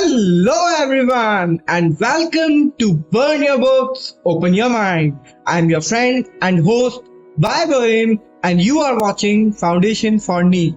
Hello everyone and welcome to Burn Your Books, Open Your Mind. I'm your friend and host BYBOYM and you are watching Foundation for NEET.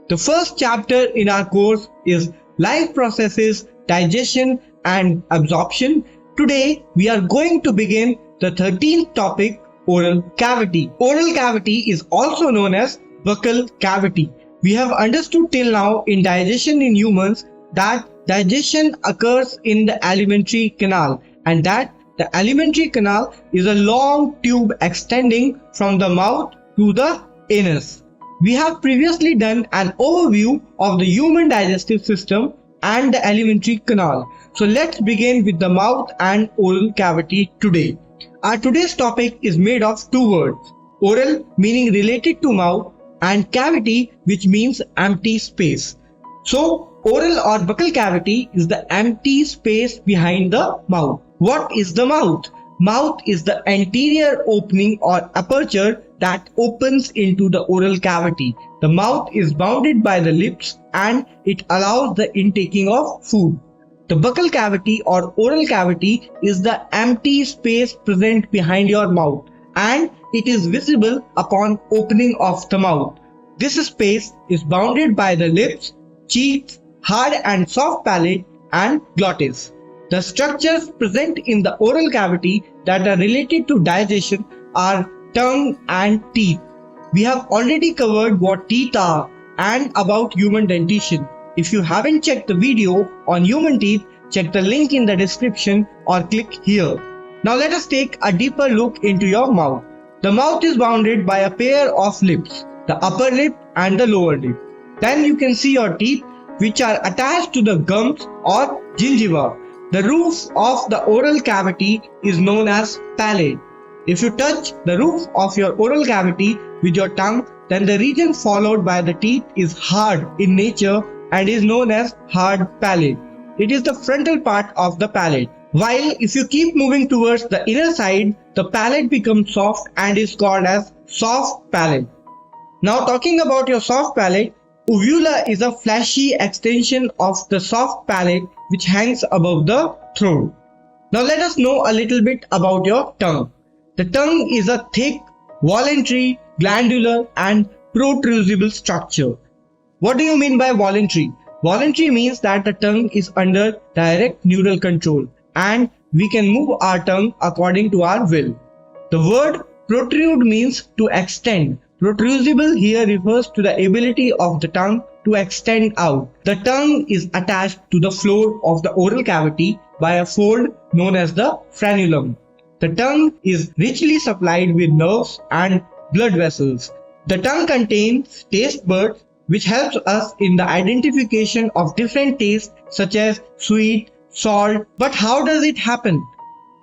The first chapter in our course is Life Processes, Digestion and Absorption. Today we are going to begin the 13th topic, Oral Cavity. Oral cavity is also known as buccal cavity. We have understood till now in digestion in humans that digestion occurs in the alimentary canal and that the alimentary canal is a long tube extending from the mouth to the anus. We have previously done an overview of the human digestive system and the alimentary canal. So let's begin with the mouth and oral cavity today. Our today's topic is made of two words, oral meaning related to mouth and cavity which means empty space. So oral or buccal cavity is the empty space behind the mouth. What is the mouth? Mouth is the anterior opening or aperture that opens into the oral cavity. The mouth is bounded by the lips and it allows the intaking of food. The buccal cavity or oral cavity is the empty space present behind your mouth and it is visible upon opening of the mouth. This space is bounded by the lips, cheeks, hard and soft palate and glottis. The structures present in the oral cavity that are related to digestion are tongue and teeth. We have already covered what teeth are and about human dentition. If you haven't checked the video on human teeth, check the link in the description or click here. Now let us take a deeper look into your mouth. The mouth is bounded by a pair of lips, the upper lip and the lower lip. Then you can see your teeth which are attached to the gums or gingiva. The roof of the oral cavity is known as palate. If you touch the roof of your oral cavity with your tongue, then the region followed by the teeth is hard in nature and is known as hard palate. It is the frontal part of the palate. While if you keep moving towards the inner side, the palate becomes soft and is called as soft palate. Now talking about your soft palate, uvula is a fleshy extension of the soft palate which hangs above the throat. Now let us know a little bit about your tongue. The tongue is a thick, voluntary, glandular and protrusible structure. What do you mean by voluntary? Voluntary means that the tongue is under direct neural control and we can move our tongue according to our will. The word protrude means to extend. Protrusible here refers to the ability of the tongue to extend out. The tongue is attached to the floor of the oral cavity by a fold known as the frenulum. The tongue is richly supplied with nerves and blood vessels. The tongue contains taste buds which helps us in the identification of different tastes such as sweet, salt. But how does it happen?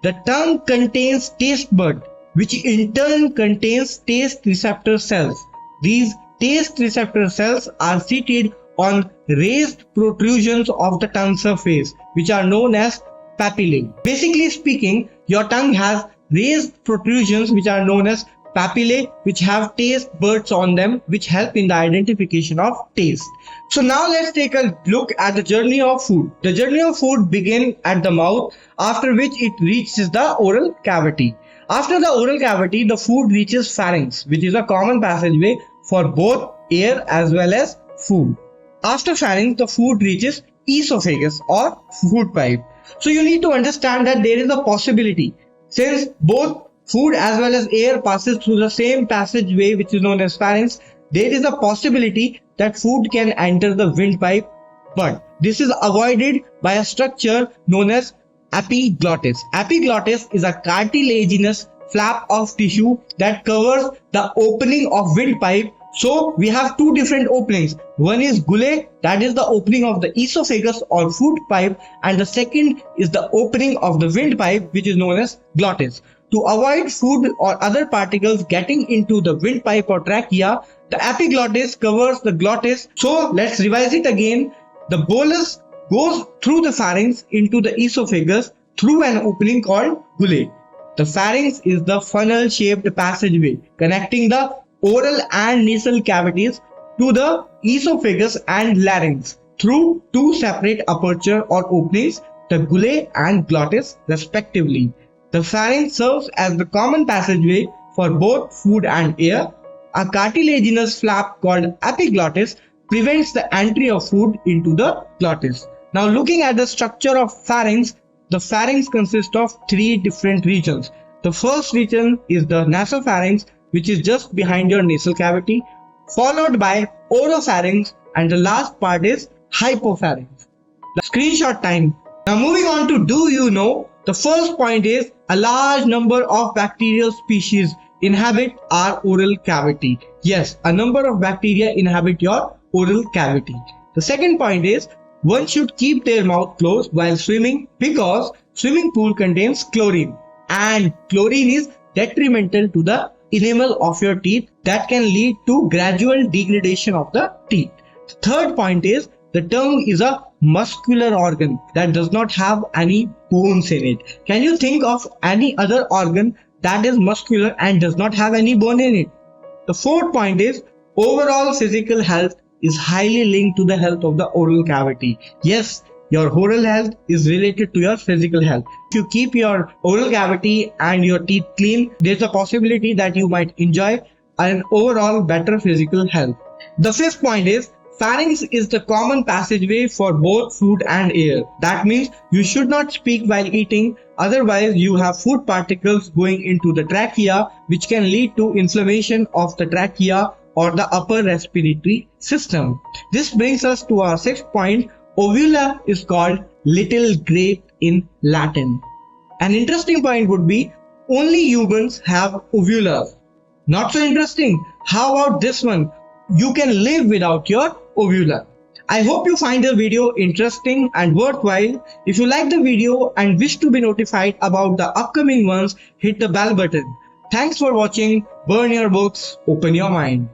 The tongue contains taste bud which in turn contains taste receptor cells. These taste receptor cells are seated on raised protrusions of the tongue surface which are known as papillae. Basically speaking, your tongue has raised protrusions which are known as papillae which have taste buds on them which help in the identification of taste. So now let's take a look at the journey of food. The journey of food begins at the mouth, after which it reaches the oral cavity. After the oral cavity, the food reaches pharynx, which is a common passageway for both air as well as food. After pharynx, the food reaches esophagus or food pipe. So you need to understand that there is a possibility, since both food as well as air passes through the same passageway which is known as pharynx, there is a possibility that food can enter the windpipe, but this is avoided by a structure known as epiglottis. Epiglottis is a cartilaginous flap of tissue that covers the opening of windpipe. So we have two different openings. One is gullae, that is the opening of the esophagus or food pipe, and the second is the opening of the windpipe which is known as glottis. To avoid food or other particles getting into the windpipe or trachea, the epiglottis covers the glottis. So let's revise it again. The bolus goes through the pharynx into the esophagus through an opening called gullae. The pharynx is the funnel-shaped passageway connecting the oral and nasal cavities to the esophagus and larynx. through two separate aperture or openings, the gullet and glottis respectively. The pharynx serves as the common passageway for both food and air. A cartilaginous flap called epiglottis prevents the entry of food into the glottis. Now looking at the structure of pharynx, the pharynx consists of three different regions. The first region is the nasopharynx, which is just behind your nasal cavity, followed by oropharynx, and the last part is hypopharynx. The screenshot time. Now moving on to do you know, the first point is a large number of bacterial species inhabit our oral cavity. Yes, a number of bacteria inhabit your oral cavity. The second point is one should keep their mouth closed while swimming because swimming pool contains chlorine, and chlorine is detrimental to the enamel of your teeth that can lead to gradual degradation of the teeth. The third point is the tongue is a muscular organ that does not have any bones in it. Can you think of any other organ that is muscular and does not have any bone in it? The fourth point is overall physical health is highly linked to the health of the oral cavity. Yes, your oral health is related to your physical health. If you keep your oral cavity and your teeth clean, there's a possibility that you might enjoy an overall better physical health. The fifth point is pharynx is the common passageway for both food and air. That means you should not speak while eating, otherwise you have food particles going into the trachea, which can lead to inflammation of the trachea or the upper respiratory system. This brings us to our sixth point. Uvula is called little grape in Latin. An interesting point would be only humans have uvulas. Not so interesting. How about this one? You can live without your uvula. I hope you find the video interesting and worthwhile. If you like the video and wish to be notified about the upcoming ones, hit the bell button. Thanks for watching. Burn your books, open your mind.